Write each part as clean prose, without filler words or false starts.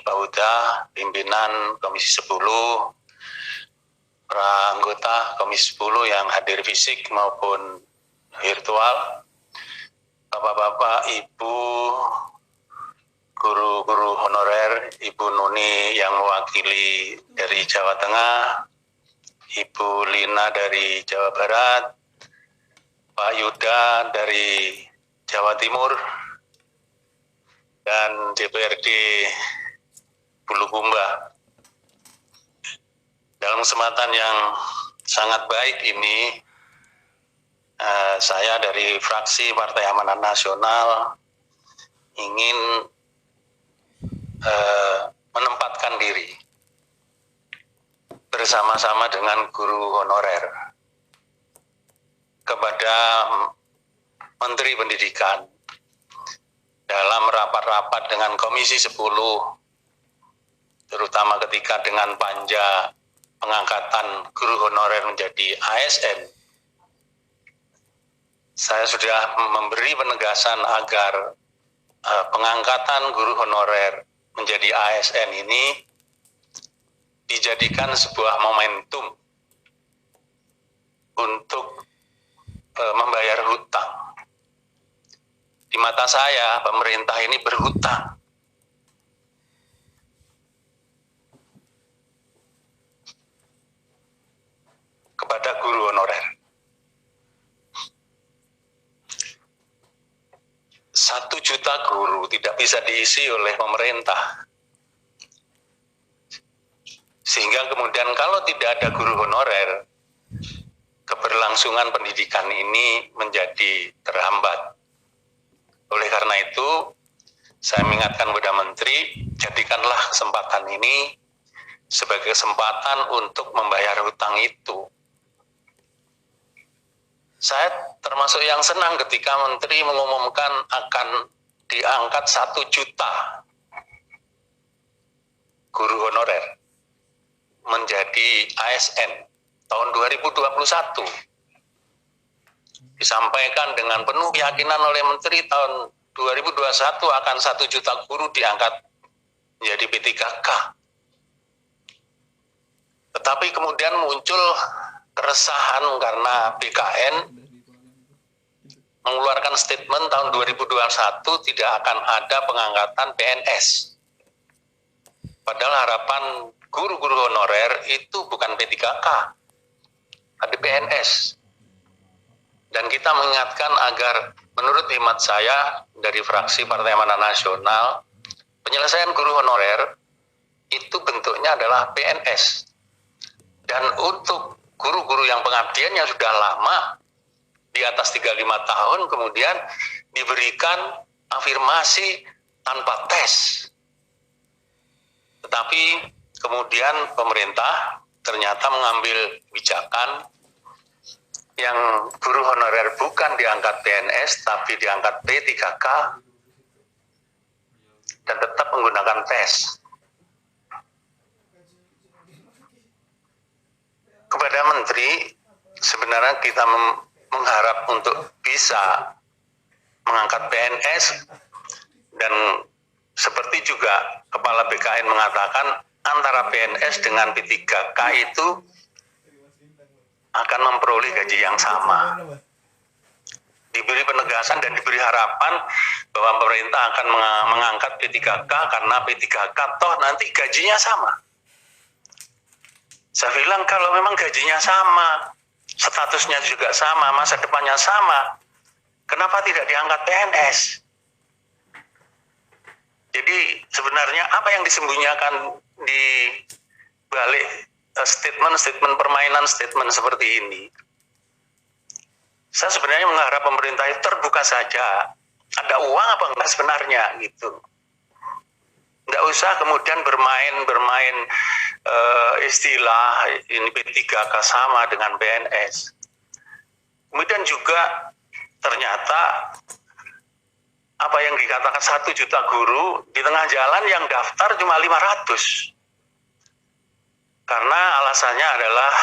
Pak Huda, pimpinan Komisi 10, para anggota Komisi 10 yang hadir fisik maupun virtual, Bapak-bapak, Ibu, guru-guru honorer, Ibu Nuni yang mewakili dari Jawa Tengah, Ibu Lina dari Jawa Barat, Pak Yuda dari Jawa Timur, dan DPRD Bulukumba. Dalam kesempatan yang sangat baik ini, saya dari fraksi Partai Amanat Nasional ingin menempatkan diri bersama-sama dengan guru honorer kepada Menteri Pendidikan dalam rapat-rapat dengan Komisi 10, terutama ketika dengan panja pengangkatan guru honorer menjadi ASN. Saya sudah memberi penegasan agar pengangkatan guru honorer menjadi ASN ini dijadikan sebuah momentum untuk membayar hutang. Di mata saya, pemerintah ini berhutang. Kepada guru honorer. 1 juta guru tidak bisa diisi oleh pemerintah. Sehingga kemudian kalau tidak ada guru honorer, keberlangsungan pendidikan ini menjadi terhambat. Oleh karena itu, saya mengingatkan kepada Menteri, jadikanlah kesempatan ini sebagai kesempatan untuk membayar hutang itu. Saya termasuk yang senang ketika Menteri mengumumkan akan diangkat 1 juta guru honorer menjadi ASN tahun 2021. Disampaikan dengan penuh keyakinan oleh Menteri tahun 2021 akan 1 juta guru diangkat menjadi P3K. Tetapi kemudian muncul keresahan karena BKN mengeluarkan statement tahun 2021 tidak akan ada pengangkatan PNS. Padahal harapan guru-guru honorer itu bukan P3K, ada PNS. Dan kita mengingatkan agar menurut hemat saya dari fraksi Partai Amanat Nasional, penyelesaian guru honorer itu bentuknya adalah PNS. Dan untuk guru-guru yang pengabdiannya sudah lama, di atas 35 tahun, kemudian diberikan afirmasi tanpa tes. Tetapi kemudian pemerintah ternyata mengambil kebijakan yang guru honorer bukan diangkat PNS, tapi diangkat P3K, dan tetap menggunakan tes. Kepada Menteri, sebenarnya kita mengharap untuk bisa mengangkat PNS, dan seperti juga Kepala BKN mengatakan antara PNS dengan P3K itu akan memperoleh gaji yang sama. Diberi penegasan dan diberi harapan bahwa pemerintah akan mengangkat P3K karena P3K toh nanti gajinya sama. Saya bilang kalau memang gajinya sama, statusnya juga sama, masa depannya sama, kenapa tidak diangkat PNS? Jadi sebenarnya apa yang disembunyikan di balik statement permainan statement seperti ini? Saya sebenarnya mengharap pemerintah itu terbuka saja. Ada uang apa enggak sebenarnya gitu. Enggak usah kemudian bermain istilah ini P3K sama dengan PNS. Kemudian juga ternyata apa yang dikatakan 1 juta guru di tengah jalan yang daftar cuma 500. Karena alasannya adalah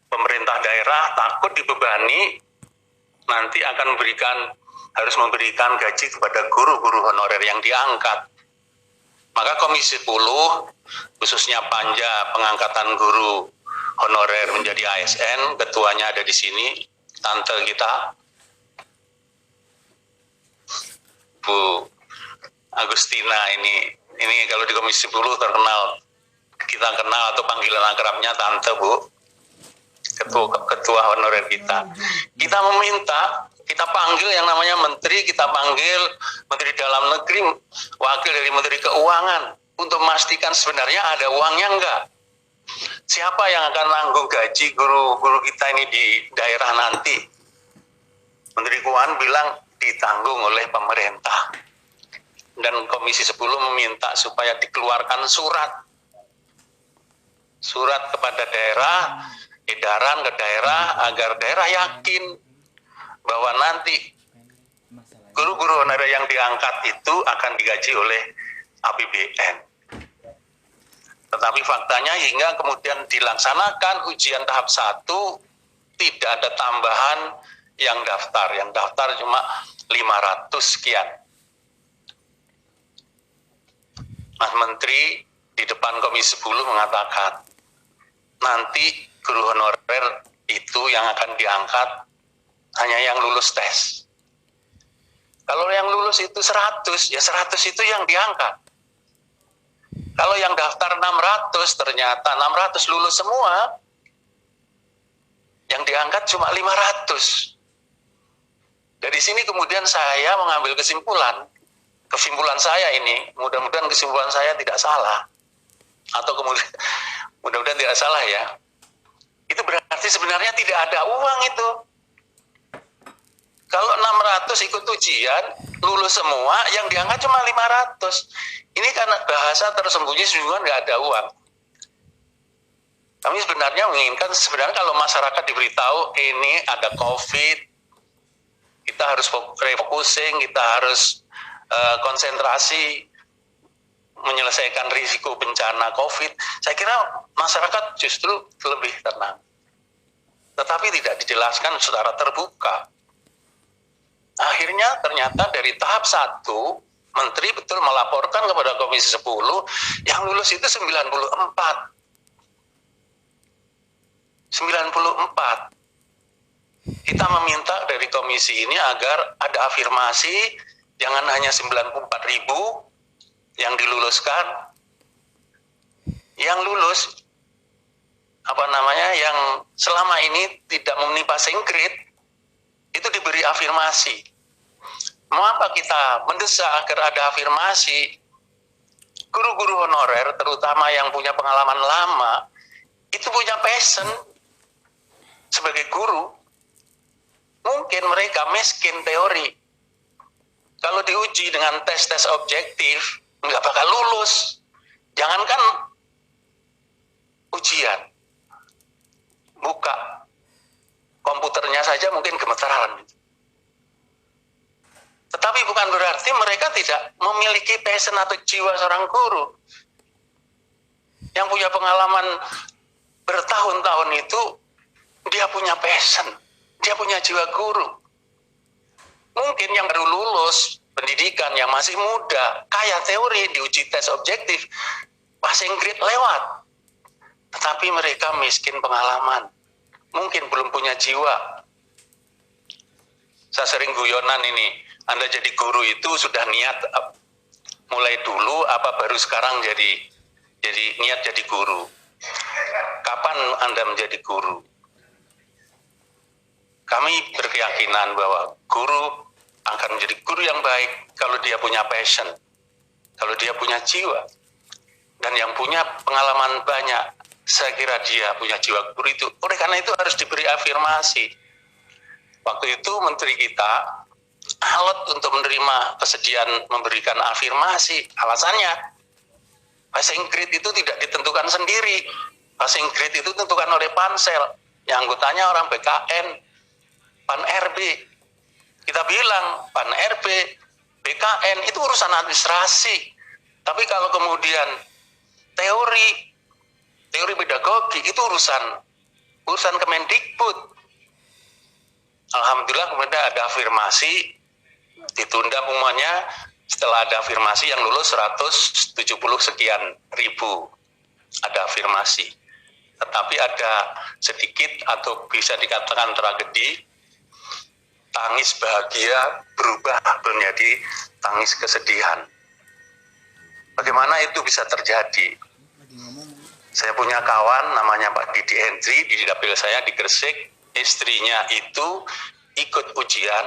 pemerintah daerah takut dibebani nanti akan harus memberikan gaji kepada guru-guru honorer yang diangkat. Maka Komisi 10, khususnya Panja Pengangkatan Guru Honorer menjadi ASN, ketuanya ada di sini, tante kita, Bu Agustina ini kalau di Komisi 10 terkenal, kita kenal atau panggilan akrabnya tante, Bu, ketua honorer kita. Kita meminta, kita panggil yang namanya menteri, kita panggil menteri dalam negeri, wakil dari menteri keuangan untuk memastikan sebenarnya ada uangnya enggak. Siapa yang akan tanggung gaji guru-guru kita ini di daerah nanti? Menteri Keuangan bilang ditanggung oleh pemerintah. Dan Komisi 10 meminta supaya dikeluarkan surat kepada daerah, edaran ke daerah agar daerah yakin bahwa nanti guru-guru honorer yang diangkat itu akan digaji oleh APBN. Tetapi faktanya hingga kemudian dilaksanakan ujian tahap 1 tidak ada tambahan yang daftar. Yang daftar cuma 500 sekian. Mas Menteri di depan Komisi 10 mengatakan nanti guru honorer itu yang akan diangkat hanya yang lulus tes. Kalau yang lulus itu 100, ya 100 itu yang diangkat. Kalau yang daftar 600, ternyata 600 lulus semua, yang diangkat cuma 500. Dari sini kemudian saya mengambil kesimpulan saya ini, mudah-mudahan kesimpulan saya tidak salah, atau kemudian mudah-mudahan tidak salah ya, itu berarti sebenarnya tidak ada uang itu. Kalau 600 ikut ujian, lulus semua, yang diangkat cuma 500. Ini karena bahasa tersembunyi sejujurnya nggak ada uang. Kami sebenarnya menginginkan, sebenarnya kalau masyarakat diberitahu ini ada COVID, kita harus refocusing, kita harus konsentrasi menyelesaikan risiko bencana COVID. Saya kira masyarakat justru lebih tenang. Tetapi tidak dijelaskan secara terbuka. Akhirnya ternyata dari tahap 1, Menteri betul melaporkan kepada Komisi 10, yang lulus itu 94. Kita meminta dari komisi ini agar ada afirmasi, jangan hanya 94.000 yang diluluskan, yang lulus, yang selama ini tidak memenuhi passing grade, itu diberi afirmasi. Mengapa kita mendesak agar ada afirmasi? Guru-guru honorer, terutama yang punya pengalaman lama, itu punya passion sebagai guru. Mungkin mereka miskin teori. Kalau diuji dengan tes-tes objektif, nggak bakal lulus. Jangankan ujian, buka komputernya saja mungkin gemetaran. Tetapi bukan berarti mereka tidak memiliki passion atau jiwa seorang guru. Yang punya pengalaman bertahun-tahun itu, dia punya passion, dia punya jiwa guru. Mungkin yang baru lulus pendidikan, yang masih muda, kaya teori, diuji tes objektif, passing grade lewat. Tetapi mereka miskin pengalaman, mungkin belum punya jiwa. Saya sering guyonan ini, Anda jadi guru itu sudah niat mulai dulu apa baru sekarang jadi niat jadi guru? Kapan Anda menjadi guru? Kami berkeyakinan bahwa guru akan menjadi guru yang baik kalau dia punya passion, kalau dia punya jiwa. Dan yang punya pengalaman banyak, saya kira dia punya jiwa guru itu. Oleh karena itu harus diberi afirmasi. Waktu itu menteri kita alot untuk menerima kesediaan memberikan afirmasi. Alasannya, passing grade itu tidak ditentukan sendiri. Passing grade itu ditentukan oleh pansel, yang anggotanya orang BKN, PAN RB. Kita bilang, PAN RB, BKN itu urusan administrasi. Tapi kalau kemudian teori pedagogi itu urusan Kemendikbud. Alhamdulillah kemudian ada afirmasi, ditunda pengumumannya, Setelah ada afirmasi yang lulus 170 sekian ribu, ada afirmasi. Tetapi ada sedikit atau bisa dikatakan tragedi, tangis bahagia berubah menjadi tangis kesedihan. Bagaimana itu bisa terjadi? Saya punya kawan namanya Pak Didi Hendri di dapil saya di Gresik. Istrinya itu ikut ujian,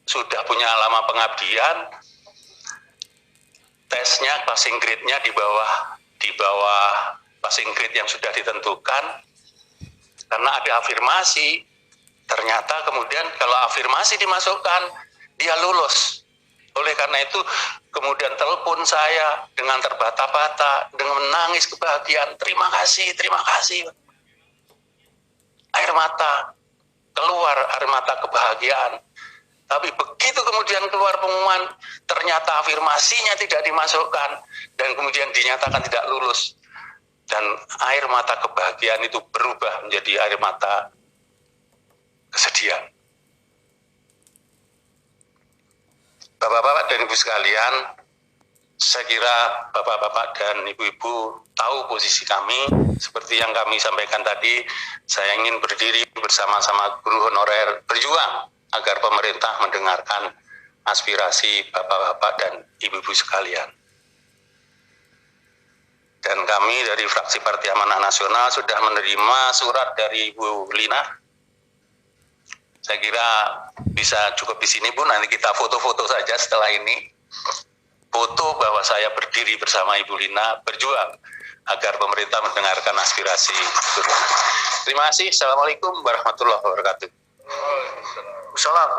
sudah punya lama pengabdian, tesnya passing grade-nya di bawah passing grade yang sudah ditentukan. Karena ada afirmasi, ternyata kemudian kalau afirmasi dimasukkan, dia lulus. Oleh karena itu kemudian telepon saya dengan terbata-bata, dengan menangis kebahagiaan, terima kasih. Air mata, keluar air mata kebahagiaan. Tapi begitu kemudian keluar pengumuman, ternyata afirmasinya tidak dimasukkan, dan kemudian dinyatakan tidak lulus. Dan air mata kebahagiaan itu berubah menjadi air mata kesedihan. Bapak-bapak dan ibu sekalian, saya kira bapak-bapak dan ibu-ibu tahu posisi kami. Seperti yang kami sampaikan tadi, saya ingin berdiri bersama-sama guru honorer berjuang agar pemerintah mendengarkan aspirasi bapak-bapak dan ibu-ibu sekalian. Dan kami dari fraksi Partai Amanah Nasional sudah menerima surat dari Ibu Lina. Saya kira bisa cukup di sini, Bu. Nanti kita foto-foto saja setelah ini. Foto bahwa saya berdiri bersama Ibu Lina berjuang agar pemerintah mendengarkan aspirasi. Terima kasih. Assalamualaikum warahmatullahi wabarakatuh. Salam.